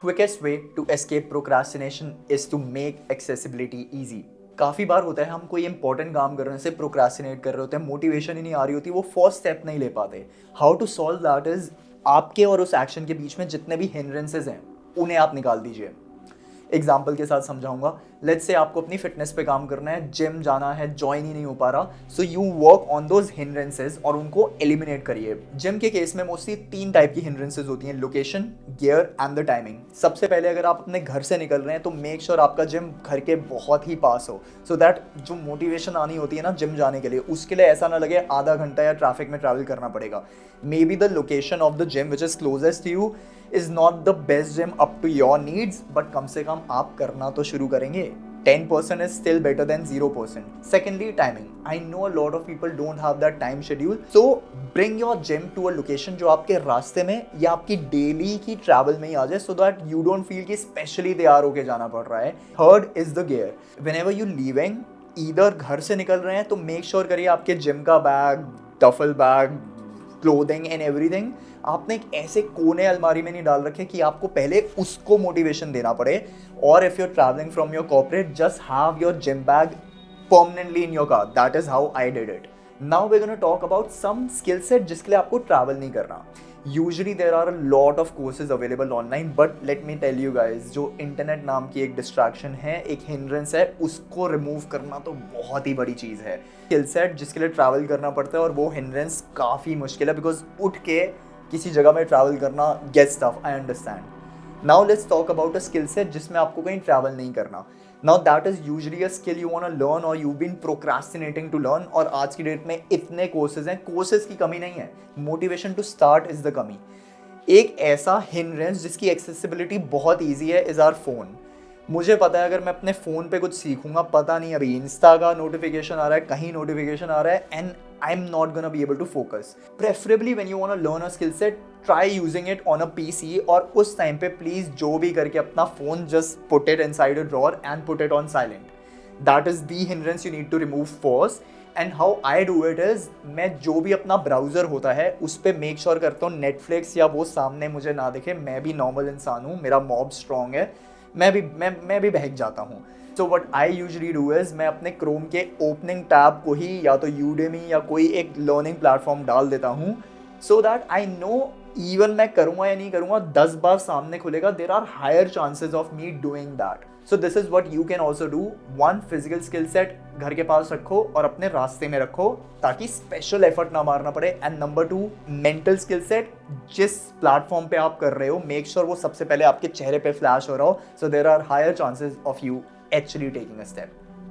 Quickest way to escape procrastination is to make accessibility easy. काफ़ी बार होता है हम कोई इंपॉर्टेंट काम करने से प्रोक्रास्टिनेट कर रहे होते हैं, मोटिवेशन ही नहीं आ रही होती, वो फर्स्ट स्टेप नहीं ले पाते. How to solve that is आपके और उस एक्शन के बीच में जितने भी हिंड्रेंसेज हैं उन्हें आप निकाल दीजिए. एग्जाम्पल के साथ समझाऊंगा. लेट्स से आपको अपनी फिटनेस पे काम करना है, जिम जाना है, ज्वाइन ही नहीं हो पा रहा, so you work on those hindrances और उनको एलिमिनेट करिए. जिम के केस में मोस्टली 3 टाइप की हिंड्रेंसेज होती हैं: location, gear and the timing. सबसे पहले अगर आप अपने घर से निकल रहे हैं तो मेक श्योर आपका जिम घर के बहुत ही पास हो, सो दैट जो मोटिवेशन आनी होती है ना जिम जाने के लिए, उसके लिए ऐसा ना लगे आधा घंटा या ट्रैफिक में ट्रैवल करना पड़ेगा. Maybe the location of the gym which is closest to you is not the best gym up to your needs, but कम से कम आप करना तो शुरू करेंगे. 10% is still better than 0%. Secondly, timing. I know a lot of people don't have that time schedule. So bring your gym to a location जो आपके रास्ते में या आपकी डेली की ट्रैवल में ही आ जाए, so that you don't feel कि स्पेशली तैयार होके जाना पड़ रहा है. Third is the gear. Whenever you leaving, either घर से निकल रहे हैं तो make sure करिए आपके जिम का bag, duffel bag, clothing and everything आपने एक ऐसे कोने अलमारी में नहीं डाल रखे कि आपको पहले उसको मोटिवेशन देना पड़े. और if you are travelling from your corporate, just have your gym bag permanently in your car. That is how I did it. Now we are gonna talk about some skill set जिसके लिए आपको travel नहीं करना. Usually there are a lot of courses available online, but let me tell you guys, जो internet नाम की एक distraction है, एक हिंड्रेंस है, उसको रिमूव करना तो बहुत ही बड़ी चीज़ है. स्किल सेट जिसके लिए ट्रैवल करना पड़ता है और वो हिंड्रेंस काफ़ी मुश्किल है, बिकॉज उठ के किसी जगह में ट्रैवल करना gets tough, I understand. Now let's talk about a skill set जिसमें आपको कहीं ट्रैवल नहीं करना. Now that is usually a skill you want to learn और you been procrastinating to learn. और आज की डेट में इतने कोर्सेज हैं, कोर्सेज की कमी नहीं है, motivation to start is the कमी. एक ऐसा हिंड्रेंस जिसकी एक्सेसिबिलिटी बहुत ईजी है इज आवर फोन. मुझे पता है अगर मैं अपने फ़ोन पे कुछ सीखूंगा, पता नहीं अभी इंस्टा का नोटिफिकेशन आ रहा है, कहीं नोटिफिकेशन आ रहा है, and I am not gonna be able to focus. Preferably when you want to learn a skill set, try using it on a PC. और उस टाइम पे प्लीज़ जो भी करके अपना phone just put it inside a drawer and put it on silent. That is the hindrance you need to remove first. And how I do it is, मैं जो भी अपना ब्राउज़र होता है उस पर मेक श्योर करता हूँ नेटफ्लिक्स या वो सामने मुझे ना दिखे. मैं भी नॉर्मल इंसान हूँ, मेरा मॉब स्ट्रॉन्ग है, मैं भी बहक जाता हूँ. So what I usually do is, मैं अपने क्रोम के ओपनिंग टैब को ही या तो यूडेमी या कोई एक लर्निंग प्लेटफॉर्म डाल देता हूँ, so that I know even मैं करूँगा या नहीं करूँगा, 10 बार सामने खुलेगा. There are higher chances of me doing that. So this is what you can also do. 1 physical skill set घर के पास रखो और अपने रास्ते में रखो ताकि स्पेशल एफर्ट ना मारना पड़े. And number 2, mental skill set. जिस प्लेटफॉर्म पे आप कर रहे हो, मेक श्योर वो सबसे पहले आपके चेहरे पे फ्लैश हो रहा हो, so there are higher chances of you actually taking a step.